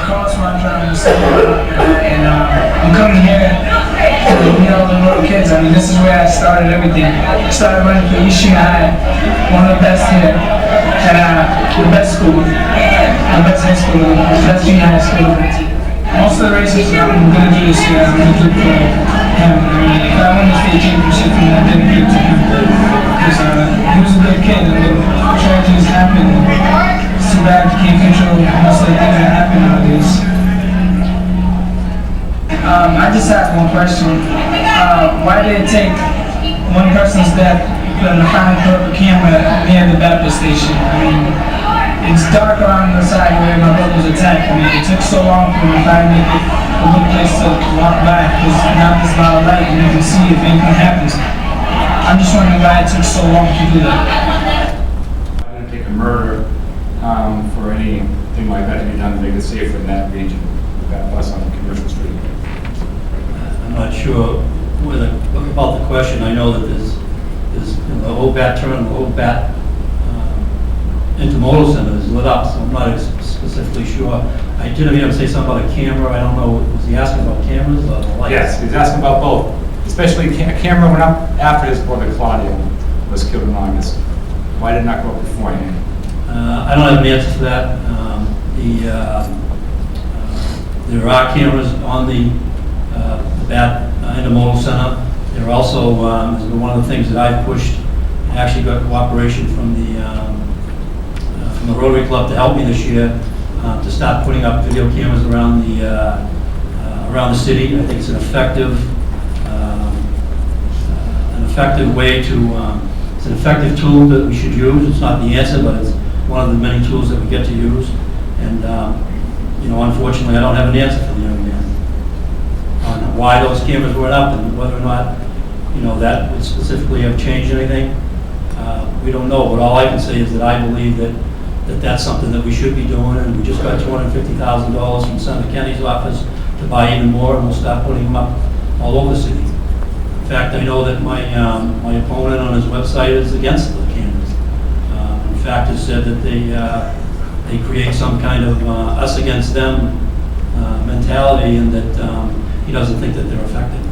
cross when I'm trying to sell and I'm coming here to meet all the little kids. I mean, this is where I started everything. I started running for East Junior High, one of the best here, and the best school, the best high school, the best junior high school. Most of the races I'm going to do this year, I'm going to do for him. I mean, if I win the state championship, I'm going to dedicate to him. Because he was a good kid, and the tragedies happen. It's too bad you can't control most of the things that happen nowadays. I just have one question. Why did it take one person's death for them to finally put up a camera near the Baptist station? I mean, it's dark around the side where my brother was attacked. I mean, it took so long for me to finally make it a good place to walk by, because now there's a lot of light and you can see if anything happens. I'm just wondering why it took so long to do that. I didn't take a murder for anything like that to be done to make it safer in that region, that bus on Commercial Street. I'm not sure about the question. I know that there's the whole bat turn, the whole bat intermodal center is lit up, so I'm not specifically sure. I did hear him say something about a camera. I don't know, was he asking about cameras or the lights? Yes, he's asking about both. Especially a camera went up after his brother Claudio was killed in August. Why did it not go up beforehand? I don't have an answer to that. There are cameras on the bat intermodal center. There are also has been one of the things that I've pushed, and actually got cooperation from the Rotary Club to help me this year to start putting up video cameras around the city. I think it's an effective way to it's an effective tool that we should use. It's not the answer, but it's one of the many tools that we get to use. And unfortunately, I don't have an answer for the young man on why those cameras were up and whether or not that would specifically have changed anything. We don't know, but all I can say is that I believe that that's something that we should be doing, and we just got $250,000 from Senator Kenny's office to buy even more, and we'll start putting them up all over the city. In fact, I know that my opponent on his website is against the cameras. In fact, has said that they create some kind of us against them mentality, and that he doesn't think that they're effective.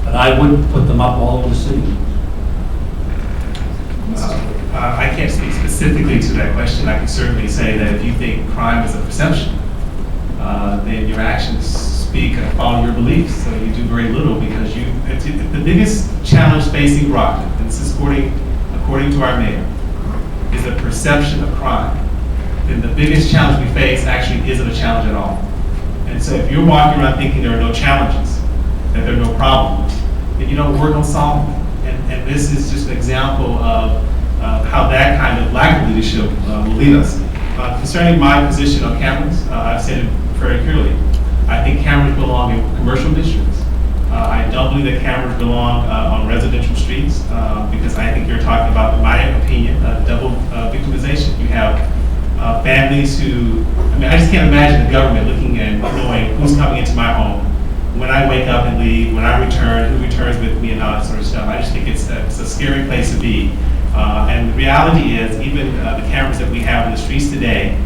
But I would put them up all over the city. I can't speak specifically to that question. I can certainly say that if you think crime is a perception, then your actions speak and follow your beliefs. So you do very little because the biggest challenge facing Brockton, and this is according to our mayor, is a perception of crime. Then the biggest challenge we face actually isn't a challenge at all. And so if you're walking around thinking there are no challenges, that there are no problems, then you don't work on solving them. And this is just an example of how that kind of lack of leadership will lead us. Concerning my position on cameras, I've said it very clearly. I think cameras belong in commercial districts. I don't believe that cameras belong on residential streets because I think you're talking about, in my opinion, double victimization. You have families who, I just can't imagine the government looking and knowing who's coming into my home, when I wake up and leave, when I return, who returns with me, and all that sort of stuff. I just think it's a scary place to be. And the reality is, even the cameras that we have in the streets today,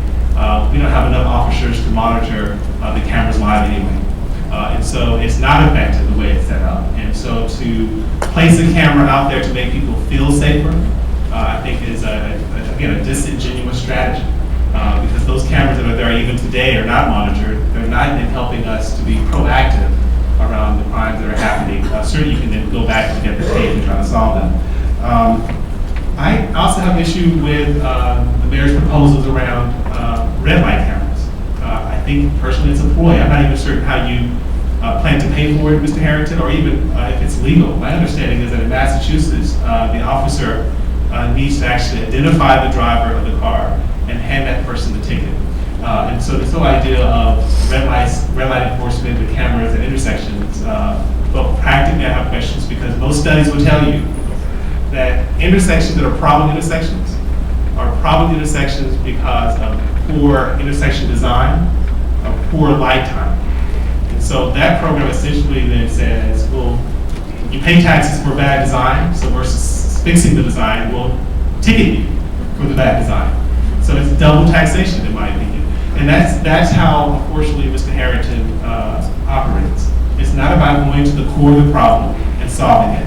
we don't have enough officers to monitor the cameras live anyway. And so it's not effective the way it's set up. And so to place a camera out there to make people feel safer, I think is, again, a disingenuous strategy. Because those cameras that are there even today are not monitored. They're not in helping us to be proactive around the crimes that are happening. Certainly you can then go back and get the tape and try to solve them. I also have an issue with the mayor's proposals around red light cameras. I think personally it's a ploy. I'm not even certain how you plan to pay for it, Mr. Harrington, or even if it's legal. My understanding is that in Massachusetts, the officer needs to actually identify the driver of the car and hand that person the ticket. And so this whole idea of red light enforcement with cameras at intersections, but practically I have questions because most studies will tell you that intersections that are problem intersections are problem intersections because of poor intersection design or poor light time. And so that program essentially then says, well, you pay taxes for bad design, so versus fixing the design, we'll ticket you for the bad design. So it's double taxation in my opinion. And that's how, unfortunately, Mr. Harrington operates. It's not about going to the core of the problem and solving it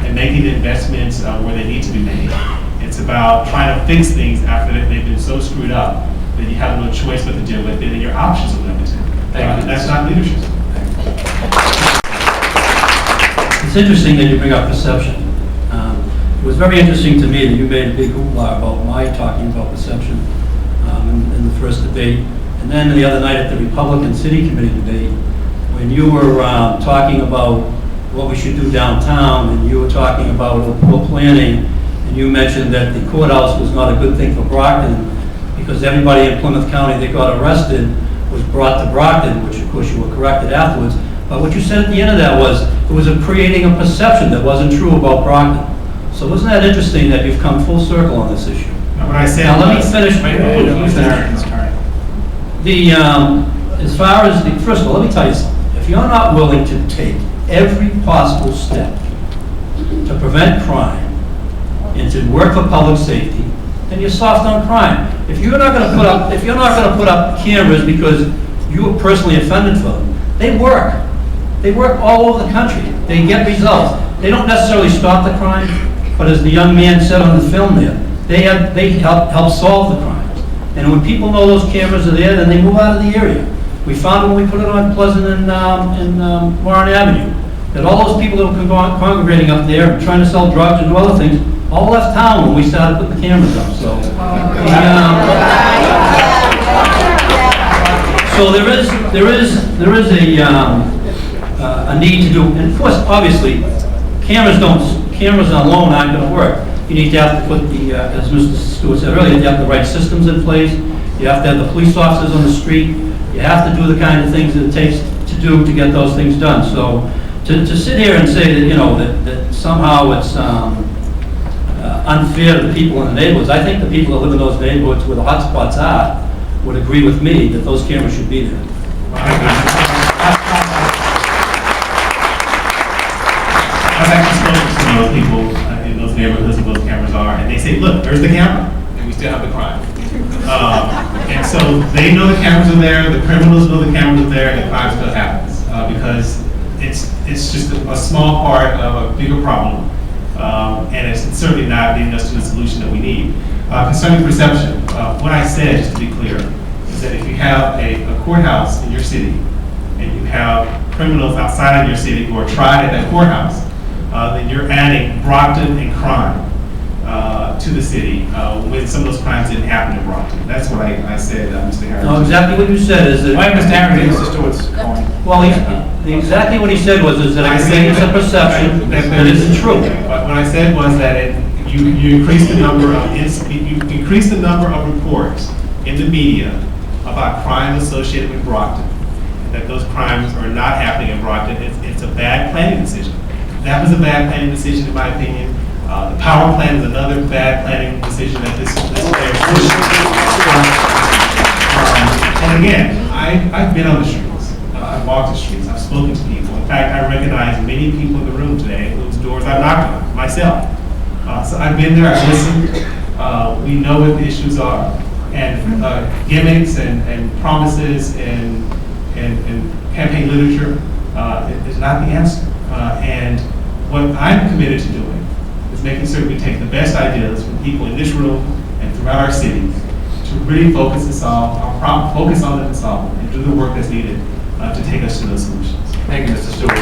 and making the investments where they need to be made. It's about trying to fix things after they've been so screwed up that you have no choice but to deal with it, and your options are limited. That's not leadership. It's interesting that you bring up perception. It was very interesting to me that you made a big hoopla about my talking about perception in the first debate. And then the other night at the Republican City Committee debate, when you were talking about what we should do downtown, and you were talking about poor planning, and you mentioned that the courthouse was not a good thing for Brockton because everybody in Plymouth County that got arrested was brought to Brockton, which of course you were corrected afterwards. But what you said at the end of that was it was creating a perception that wasn't true about Brockton. So wasn't that interesting that you've come full circle on this issue? What I said now let me was- finish. As far as first of all, let me tell you something. If you're not willing to take every possible step to prevent crime and to work for public safety, then you're soft on crime. If you're not going to put up cameras because you were personally offended for them, they work. They work all over the country. They get results. They don't necessarily stop the crime, but as the young man said on the film there, they help solve the crimes. And when people know those cameras are there, then they move out of the area. We found when we put it on Pleasant and Warren Avenue, that all those people that were congregating up there and trying to sell drugs and do other things, all left town when we started putting the cameras up. So, so there is a need to do, and of course, obviously, cameras alone aren't going to work. You need to have to put the, as Mr. Stewart said earlier, you have the right systems in place. You have to have the police officers on the street. You have to do the kind of things that it takes to do to get those things done. So to sit here and say that, that somehow it's unfair to the people in the neighborhoods, I think the people that live in those neighborhoods where the hot spots are would agree with me that those cameras should be there. I've actually spoken to those people in those neighborhoods where those cameras are, and they say, look, there's the camera, and we still have the crime. And so they know the cameras are there, the criminals know the cameras are there, and the crime still happens. Because it's just a small part of a bigger problem, and it's certainly not leading us to the solution that we need. Concerning perception, what I said, just to be clear, is that if you have a courthouse in your city, and you have criminals outside of your city who are tried at that courthouse, then you're adding Brockton and crime to the city when some of those crimes didn't happen in Brockton. That's what I said, Mr. Harrington. No, exactly what you said is that... Why, Mr. Harrington, Mr. Stewart's calling. Well, exactly what he said was is that it creates a perception that isn't true. But what I said was that you increase the number of reports in the media about crime associated with Brockton, that those crimes are not happening in Brockton. It's a bad planning decision. That was a bad planning decision, in my opinion. The power plan is another bad planning decision that this mayor pushed. And again, I've been on the streets. I've walked the streets. I've spoken to people. In fact, I recognize many people in the room today whose doors I've knocked on myself. So I've been there. I've listened. We know what the issues are, and gimmicks and promises and campaign literature is not the answer. And what I'm committed to doing is making certain we take the best ideas from people in this room and throughout our city to really focus and solve our problem, focus on them and solve them, and do the work that's needed to take us to those solutions. Thank you, Mr. Stewart.